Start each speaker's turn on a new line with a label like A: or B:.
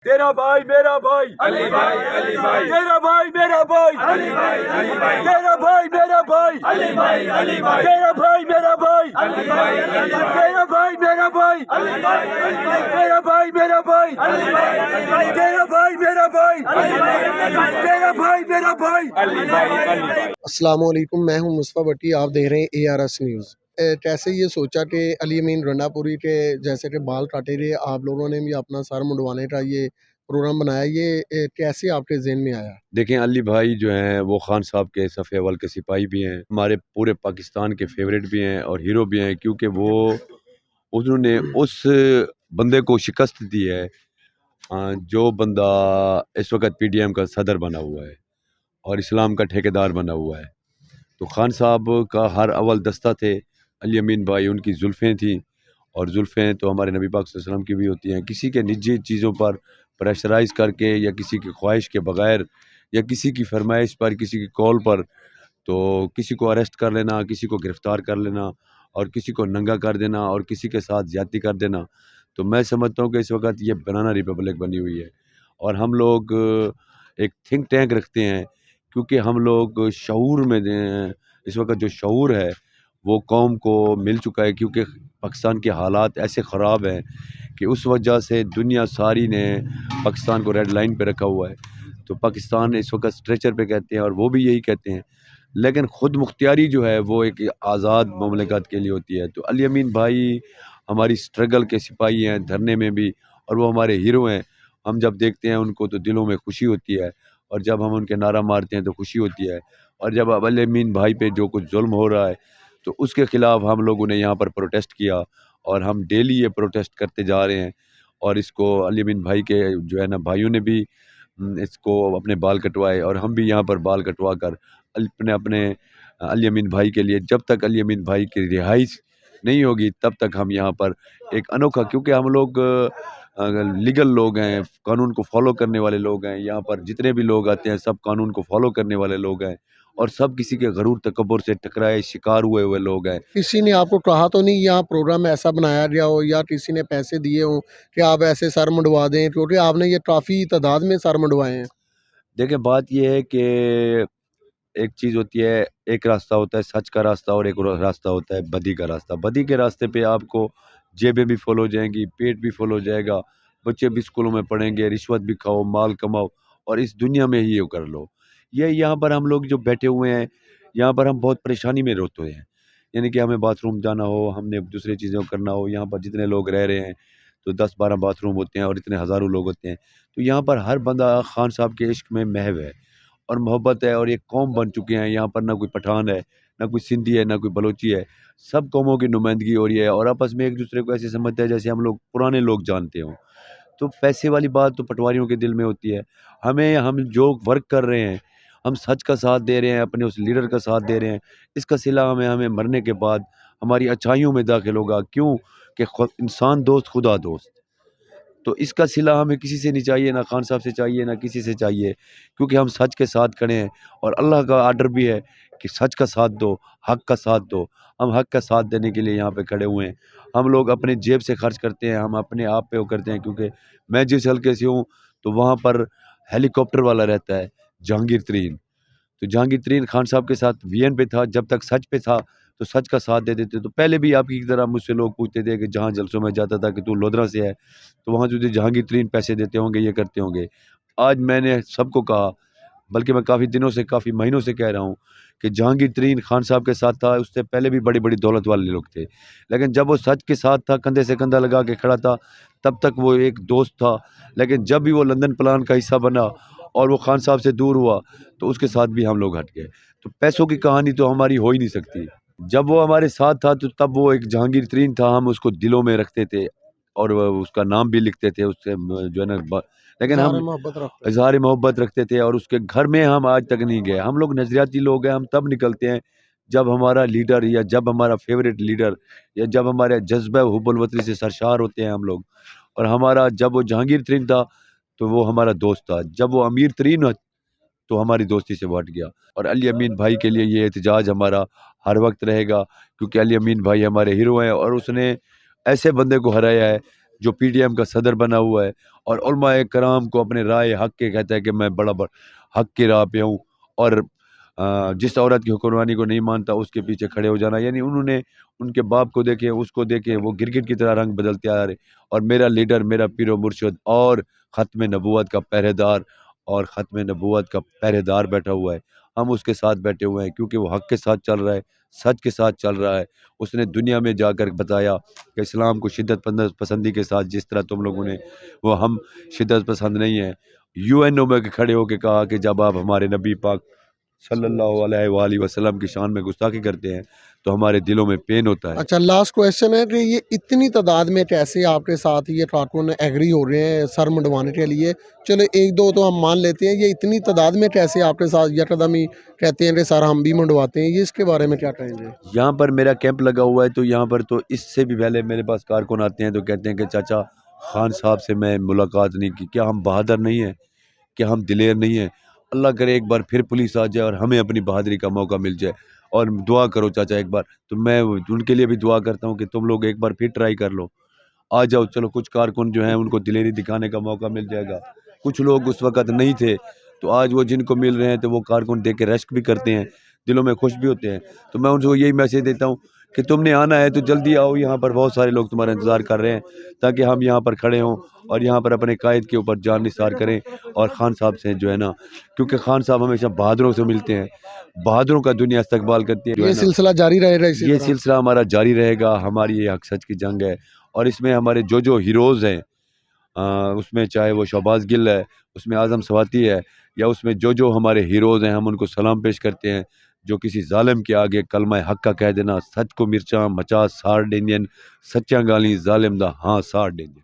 A: तेरा भाई मेरा भाई
B: अली भाई
A: तेरा भाई मेरा भाई
B: अली भाई
A: तेरा भाई मेरा भाई
B: अली भाई
A: तेरा भाई मेरा भाई
B: अली भाई
A: तेरा भाई मेरा भाई तेरा भाई मेरा भाई तेरा भाई मेरा भाई तेरा भाई मेरा भाई।
C: अस्सलाम वालेकुम, मैं हूं मुस्तफ़ा भट्टी। आप देख रहे हैं ARS न्यूज़। कैसे ये सोचा कि अली अमीन रंडापुरी के जैसे कि बाल काटे थे, आप लोगों ने भी अपना सर मुंडवाने का ये प्रोग्राम बनाया, ये कैसे आपके ज़हन में आया?
D: देखें, अली भाई जो हैं वो खान साहब के सफ़े अव्वल के सिपाही भी हैं, हमारे पूरे पाकिस्तान के फेवरेट भी हैं और हीरो भी हैं, क्योंकि वो उन्होंने उस बंदे को शिकस्त दी है जो बंदा इस वक्त PDM का सदर बना हुआ है और इस्लाम का ठेकेदार बना हुआ है। तो खान साहब का हर अव्वल दस्ता थे अली अमीन भाई, उनकी जुल्फ़ें थी और जुल्फ़ें तो हमारे नबी पाक सल्लल्लाहु अलैहि वसल्लम की भी होती हैं। किसी के निजी चीज़ों पर प्रेशराइज़ करके या किसी की ख्वाहिश के बगैर या किसी की फरमाइश पर, किसी की कॉल पर, तो किसी को अरेस्ट कर लेना, किसी को गिरफ़्तार कर लेना और किसी को नंगा कर देना और किसी के साथ ज़्यादती कर देना, तो मैं समझता हूँ कि इस वक्त ये बनाना रिपब्लिक बनी हुई है। और हम लोग एक थिंक टैंक रखते हैं, क्योंकि हम लोग शऊर में इस वक्त जो शऊर है वो कौम को मिल चुका है, क्योंकि पाकिस्तान के हालात ऐसे ख़राब हैं कि उस वजह से दुनिया सारी ने पाकिस्तान को रेड लाइन पे रखा हुआ है। तो पाकिस्तान इस वक्त स्ट्रेचर पे कहते हैं और वो भी यही कहते हैं, लेकिन ख़ुद मुख्तियारी जो है वो एक आज़ाद ममलिकत के लिए होती है। तो अली अमीन भाई हमारी स्ट्रगल के सिपाही हैं, धरने में भी, और वो हमारे हीरो हैं। हम जब देखते हैं उनको तो दिलों में खुशी होती है, और जब हम उनके नारा मारते हैं तो खुशी होती है। और जब अब अली अमीन भाई पे जो कुछ जुल्म हो रहा है तो उसके ख़िलाफ़ हम लोगों ने यहाँ पर प्रोटेस्ट किया और हम डेली ये प्रोटेस्ट करते जा रहे हैं। और इसको अली अमीन भाई के जो है ना भाइयों ने भी इसको अपने बाल कटवाए और हम भी यहाँ पर बाल कटवा कर अपने अपने अली अमीन भाई के लिए, जब तक अली अमीन भाई की रिहाइश नहीं होगी तब तक हम यहाँ पर एक अनोखा, क्योंकि हम लोग लीगल लोग हैं, कानून को फॉलो करने वाले लोग हैं। यहाँ पर जितने भी लोग आते हैं सब कानून को फॉलो करने वाले लोग हैं और सब किसी के गरूर तकब्बुर से टकराए शिकार हुए हुए लोग हैं।
C: किसी ने आपको कहा तो नहीं यहाँ प्रोग्राम ऐसा बनाया गया हो, या किसी ने पैसे दिए हों कि आप ऐसे सर मुंडवा दें, क्योंकि आपने ये काफ़ी तादाद में सर मुंडवाए हैं?
D: देखिए, बात ये है कि एक चीज़ होती है, एक रास्ता होता है सच का रास्ता और एक रास्ता होता है बदी का रास्ता। बदी के रास्ते पे आपको जेबें भी फुल हो जाएंगी, पेट भी फुल हो जाएगा, बच्चे भी स्कूलों में पढ़ेंगे, रिश्वत भी खाओ, माल कमाओ और इस दुनिया में ही ये कर लो। ये यहाँ पर हम लोग जो बैठे हुए हैं, यहाँ पर हम बहुत परेशानी में रोते हैं। यानी कि हमें बाथरूम जाना हो, हमने दूसरी चीज़ें करना हो, यहाँ पर जितने लोग रह रहे हैं तो 10-12 बाथरूम होते हैं और इतने हज़ारों लोग होते हैं। तो यहाँ पर हर बंदा खान साहब के इश्क में महव है और मोहब्बत है, और ये कौम बन चुके हैं। यहाँ पर ना कोई पठान है, ना कोई सिंधी है, ना कोई बलोची है, सब कौमों की नुमाइंदगी हो रही है और आपस में एक दूसरे को ऐसे समझते हैं जैसे हम लोग पुराने लोग जानते हों। तो पैसे वाली बात तो पटवारियों के दिल में होती है। हम जो वर्क कर रहे हैं, हम सच का साथ दे रहे हैं, अपने उस लीडर का साथ दे रहे हैं, इसका सिला हमें हमें मरने के बाद हमारी अच्छाइयों में दाखिल होगा। क्यों? कि इंसान दोस्त खुदा दोस्त। तो इसका सिला हमें किसी से नहीं चाहिए, ना खान साहब से चाहिए, ना किसी से चाहिए, क्योंकि हम सच के साथ खड़े हैं और अल्लाह का आर्डर भी है कि सच का साथ दो, हक़ का साथ दो। हम हक़ का साथ देने के लिए यहाँ पे खड़े हुए हैं। हम लोग अपने जेब से खर्च करते हैं, हम अपने आप पे वो करते हैं, क्योंकि मैं जिस हल्के से हूँ तो वहाँ पर हेलीकॉप्टर वाला रहता है जहांगीर तरीन। तो जहांगीर तरीन खान साहब के साथ VN पे था, जब तक सच पे था तो सच का साथ दे देते। तो पहले भी आपकी तरह मुझसे लोग पूछते थे कि जहाँ जलसों में जाता था कि तू लोधरा से है, तो वहाँ तुझे जहांगीर तरीन पैसे देते होंगे, ये करते होंगे। आज मैंने सबको कहा, बल्कि मैं काफ़ी दिनों से, काफ़ी महीनों से कह रहा हूँ कि जहांगीर तरीन खान साहब के साथ था, उससे पहले भी बड़ी-बड़ी दौलत वाले लोग थे। लेकिन जब वो सच के साथ था, कंधे से कंधा लगा के खड़ा था, तब तक वो एक दोस्त था। लेकिन जब भी वो लंदन प्लान का हिस्सा बना और वो खान साहब से दूर हुआ, तो उसके साथ भी हम लोग हट गए। तो पैसों की कहानी तो हमारी हो ही नहीं सकती। जब वो हमारे साथ था तो तब वो एक जहांगीर तरीन था, हम उसको दिलों में रखते थे और उसका नाम भी लिखते थे उससे जो है ना, लेकिन
C: इज़हार
D: हम
C: मोहब्बत रखते हैं।
D: इज़हार मोहब्बत रखते थे और उसके घर में हम आज तक नहीं गए। हम लोग नज़रियाती लोग हैं, हम तब निकलते हैं जब हमारा लीडर या जब हमारा फेवरेट लीडर या जब हमारे जज्बा हुब्बुल वतनी से सरशार होते हैं हम लोग। और हमारा जब वो जहांगीर तरीन था तो वो हमारा दोस्त था, जब वो अमीर तरीन तो हमारी दोस्ती से वो हट गया। और अली अमीन भाई के लिए ये एहतजाज हमारा हर वक्त रहेगा, क्योंकि अली अमीन भाई हमारे हीरो हैं और उसने ऐसे बंदे को हराया है जो पीटीएम का सदर बना हुआ है और उलमाए कराम को अपने राय हक के कहता है कि मैं हक की राह पे हूँ, और जिस औरत की हुक्मरानी को नहीं मानता उसके पीछे खड़े हो जाना, यानी उन्होंने उनके बाप को देखे, उसको देखे, वो गिरगिट की तरह रंग बदलते आ रहे। और मेरा लीडर, मेरा पीरो मुर्शिद और ख़त्म नबूवत का पहरेदार बैठा हुआ है। हम उसके साथ बैठे हुए हैं क्योंकि वो हक के साथ चल रहा है, सच के साथ चल रहा है। उसने दुनिया में जाकर बताया कि इस्लाम को शिद्दत पसंदी के साथ, जिस तरह तुम लोगों ने, वो हम शिद्दत पसंद नहीं है। यूएनओ में खड़े होकर कहा कि जब आप हमारे नबी पाक सल्लल्लाहु अलैहि वसल्लम की शान में गुस्ताखी करते हैं तो हमारे दिलों में पेन होता है।
C: अच्छा, लास्ट क्वेश्चन है कि ये इतनी तादाद में कैसे आपके साथ ये कारकुन एग्री हो रहे हैं सर मुंडवाने के लिए? चलो एक दो तो हम मान लेते हैं, ये इतनी तादाद में कैसे आपके साथ यकदम ही कहते हैं कि सर हम भी मुंडवाते हैं? ये इसके बारे में क्या कहेंगे?
D: यहाँ पर मेरा कैंप लगा हुआ है, तो यहाँ पर तो इससे भी पहले मेरे पास कारकुन आते हैं तो कहते हैं कि चाचा खान साहब से मैं मुलाकात नहीं की। क्या हम बहादुर नहीं हैं? क्या हम दिलेर नहीं हैं? अल्लाह करे एक बार फिर पुलिस आ जाए और हमें अपनी बहादुरी का मौका मिल जाए। और दुआ करो चाचा एक बार, तो मैं उनके लिए भी दुआ करता हूँ कि तुम लोग एक बार फिर ट्राई कर लो, आ जाओ। चलो कुछ कारकुन जो हैं उनको दिलेरी दिखाने का मौका मिल जाएगा। कुछ लोग उस वक़्त नहीं थे, तो आज वो जिनको मिल रहे हैं तो वो कारकुन देख के रश्क भी करते हैं, दिलों में खुश भी होते हैं। तो मैं उनको यही मैसेज देता हूँ कि तुमने आना है तो जल्दी आओ, यहाँ पर बहुत सारे लोग तुम्हारा इंतज़ार कर रहे हैं, ताकि हम यहाँ पर खड़े हों और यहाँ पर अपने कायद के ऊपर जान निसार करें। और ख़ान साहब से जो है ना, क्योंकि ख़ान साहब हमेशा बहादुरों से मिलते हैं, बहादुरों का दुनिया इस्तकबाल करती है, जो
C: ये
D: है ना।
C: सिलसिला जारी रहेगा इसी
D: ये
C: तरह?
D: सिलसिला हमारा जारी रहेगा। हमारी ये हक सच की जंग है और इसमें हमारे जो हीरोज़ हैं, उसमें चाहे वो शहबाज गिल है, उसमें आज़म सवाती है, या उसमें जो हमारे हीरोज़ हैं, हम उनको सलाम पेश करते हैं। जो किसी ज़ालिम के आगे कलमा हक का कह देना, सच को मिर्चा मचा साड़ देंदियन, सच्चा गाली ज़ालिम दा हाँ साड़ देंदियन।